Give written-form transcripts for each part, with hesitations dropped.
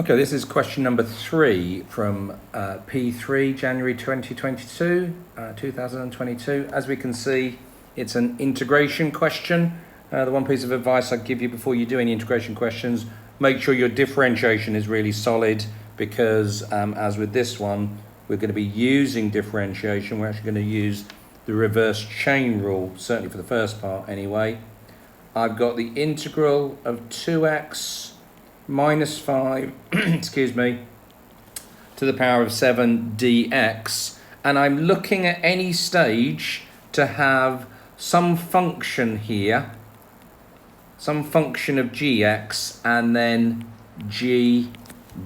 Okay, this is question number 3 from P3, January 2022. As we can see, it's an integration question. The one piece of advice I'd give you before you do any integration questions, make sure your differentiation is really solid, because as with this one, we're going to be using differentiation. We're actually going to use the reverse chain rule, certainly for the first part anyway. I've got the integral of 2x minus 5, excuse me, to the power of 7 dx, and I'm looking at any stage to have some function here, some function of gx, and then g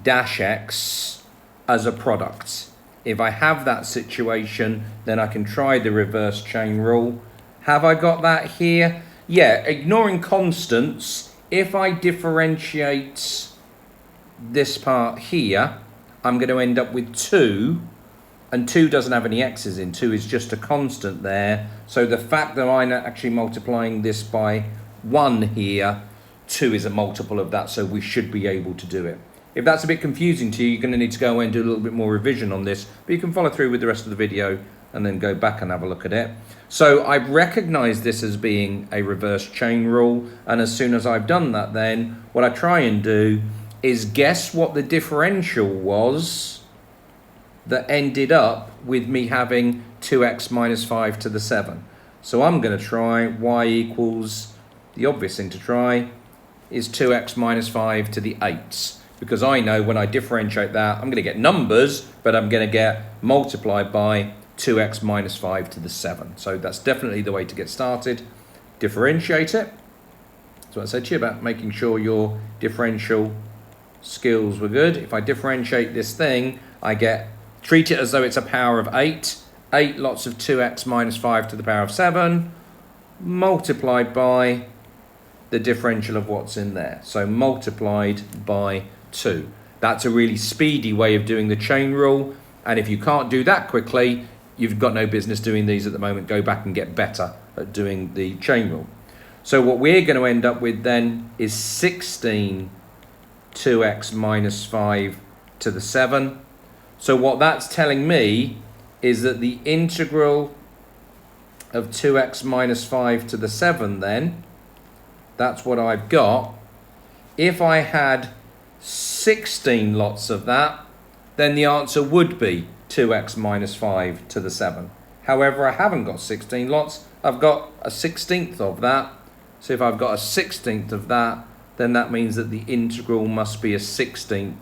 dash x as a product. If I have that situation, then I can try the reverse chain rule. Have I got that here? Yeah, ignoring constants, if I differentiate this part here, I'm going to end up with 2, and 2 doesn't have any x's in. 2 is just a constant there. So the fact that I'm actually multiplying this by 1 here, 2 is a multiple of that, so we should be able to do it. If that's a bit confusing to you, you're going to need to go away and do a little bit more revision on this, but you can follow through with the rest of the video and then go back and have a look at it. So I've recognized this as being a reverse chain rule, and as soon as I've done that, then what I try and do is guess what the differential was that ended up with me having 2x minus 5 to the 7. So I'm going to try y equals, the obvious thing to try is 2x minus 5 to the 8, because I know when I differentiate that, I'm going to get numbers, but I'm going to get multiplied by 2x minus 5 to the 7. So that's definitely the way to get started. Differentiate it. That's what I said to you about making sure your differential skills were good. If I differentiate this thing, I treat it as though it's a power of 8. 8 lots of 2x minus 5 to the power of 7, multiplied by the differential of what's in there. So multiplied by 2. That's a really speedy way of doing the chain rule. And if you can't do that quickly, you've got no business doing these at the moment. Go back and get better at doing the chain rule. So what we're going to end up with then is 16 2x minus 5 to the 7. So what that's telling me is that the integral of 2x minus 5 to the 7 then, that's what I've got. If I had 16 lots of that, then the answer would be 2x minus 5 to the 7. However, I haven't got 16 lots. I've got a 16th of that. So if I've got a 16th of that, then that means that the integral must be a 16th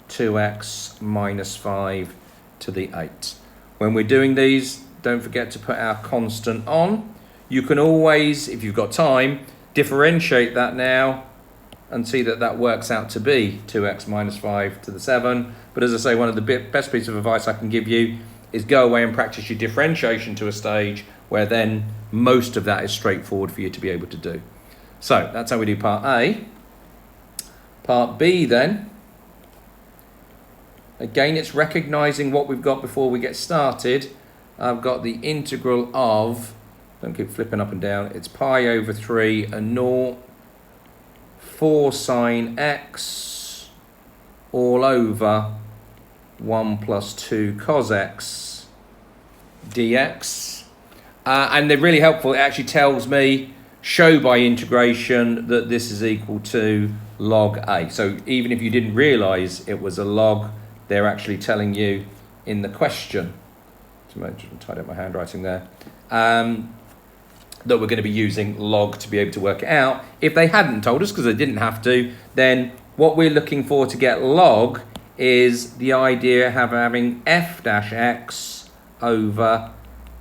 2x minus 5 to the 8. When we're doing these, don't forget to put our constant on. You can always, if you've got time, differentiate that now and see that that works out to be 2x minus 5 to the 7. But as I say, one of the best pieces of advice I can give you is go away and practice your differentiation to a stage where then most of that is straightforward for you to be able to do. So that's how we do part A. Part B then, again, it's recognizing what we've got before we get started. I've got the integral of, don't keep flipping up and down, it's pi over 3 and 0 4 sine x all over 1 plus 2 cos x dx. And they're really helpful. It actually tells me, show by integration that this is equal to log a. So even if you didn't realize it was a log, they're actually telling you in the question, just tied up my handwriting there, that we're going to be using log to be able to work it out. If they hadn't told us, because they didn't have to, then what we're looking for to get log is the idea of having f dash x over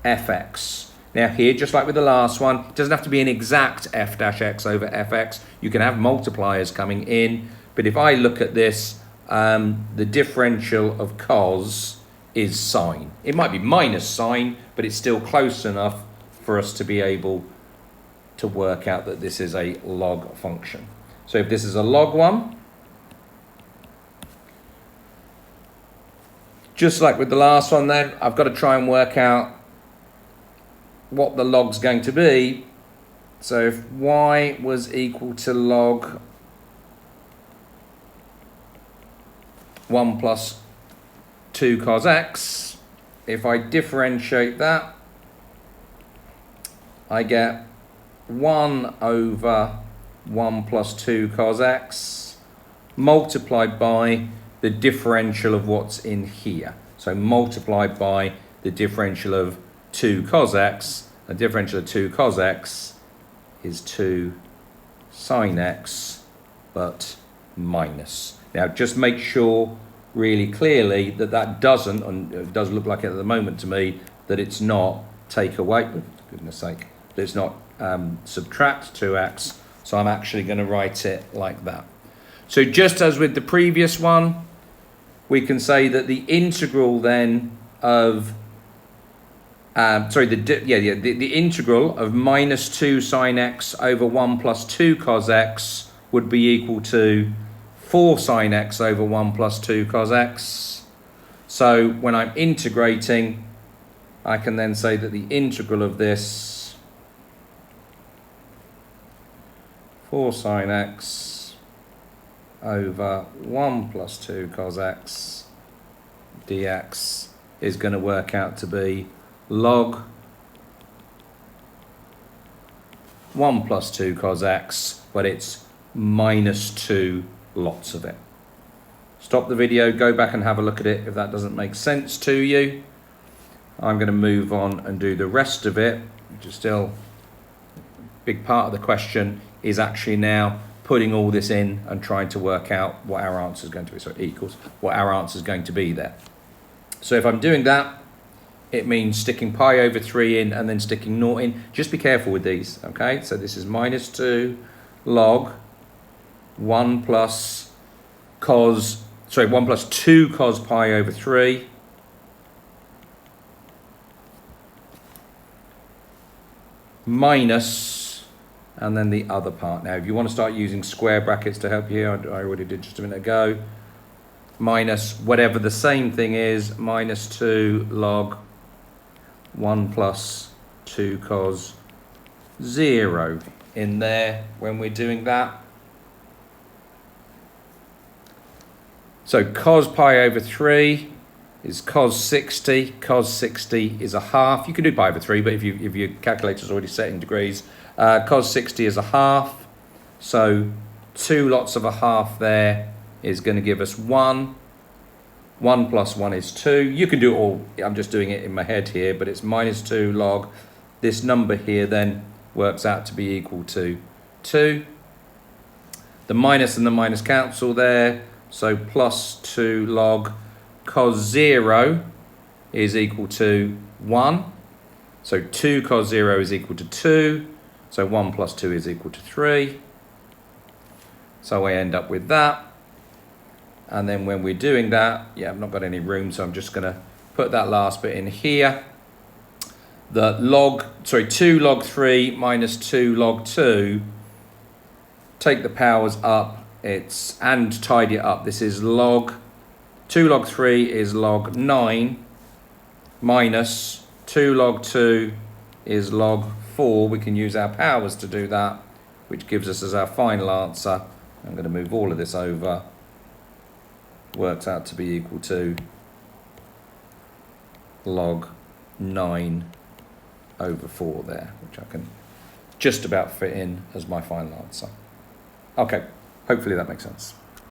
fx. Now here, just like with the last one, it doesn't have to be an exact f dash x over fx. You can have multipliers coming in. But if I look at this, the differential of cos is sine. It might be minus sine, but it's still close enough for us to be able to work out that this is a log function. So if this is a log one, just like with the last one then, I've got to try and work out what the log's going to be. So if y was equal to log 1 plus 2 cos x. If I differentiate that, I get 1 over 1 plus 2 cos x multiplied by the differential of what's in here. So multiplied by the differential of 2 cos x. The differential of 2 cos x is 2 sin x, but minus. Now just make sure really clearly that that doesn't, and it does look like it at the moment to me, that it's not take away, for goodness sake, that it's not subtract 2x. So I'm actually going to write it like that. So just as with the previous one, we can say that the integral then of the integral of minus 2 sin x over 1 plus 2 cos x would be equal to 4 sin x over 1 plus 2 cos x. So when I'm integrating, I can then say that the integral of this 4 sin x over 1 plus 2 cos x dx is going to work out to be log 1 plus 2 cos x, but it's minus 2 lots of it. Stop the video, go back and have a look at it if that doesn't make sense to you. I'm going to move on and do the rest of it, which is still a big part of the question, is actually now putting all this in and trying to work out what our answer is going to be. So it equals what our answer is going to be there. So if I'm doing that, it means sticking pi over 3 in and then sticking 0 in. Just be careful with these, okay? So this is minus 2 log 1 plus 2 cos pi over 3 minus, and then the other part. Now, if you want to start using square brackets to help you, I already did just a minute ago, minus whatever the same thing is, minus 2 log 1 plus 2 cos 0 in there when we're doing that. So cos pi over 3 is cos 60. Cos 60 is a half. You can do pi over 3, but if your calculator's already set in degrees, cos 60 is a half. So 2 lots of a half there is going to give us 1. 1 plus 1 is 2. You can do it all. I'm just doing it in my head here, but it's minus 2 log. This number here then works out to be equal to 2. The minus and the minus cancel there. So plus 2 log cos 0 is equal to 1. So 2 cos 0 is equal to 2. So 1 plus 2 is equal to 3. So I end up with that. And then when we're doing that, I've not got any room, so I'm just going to put that last bit in here. The 2 log 3 minus 2 log 2, take the powers up, and tidy it up. This is 2 log 3 is log 9, minus 2 log 2 is log 4. We can use our powers to do that, which gives us as our final answer. I'm going to move all of this over. Works out to be equal to log 9 over 4 there, which I can just about fit in as my final answer. Okay, hopefully that makes sense.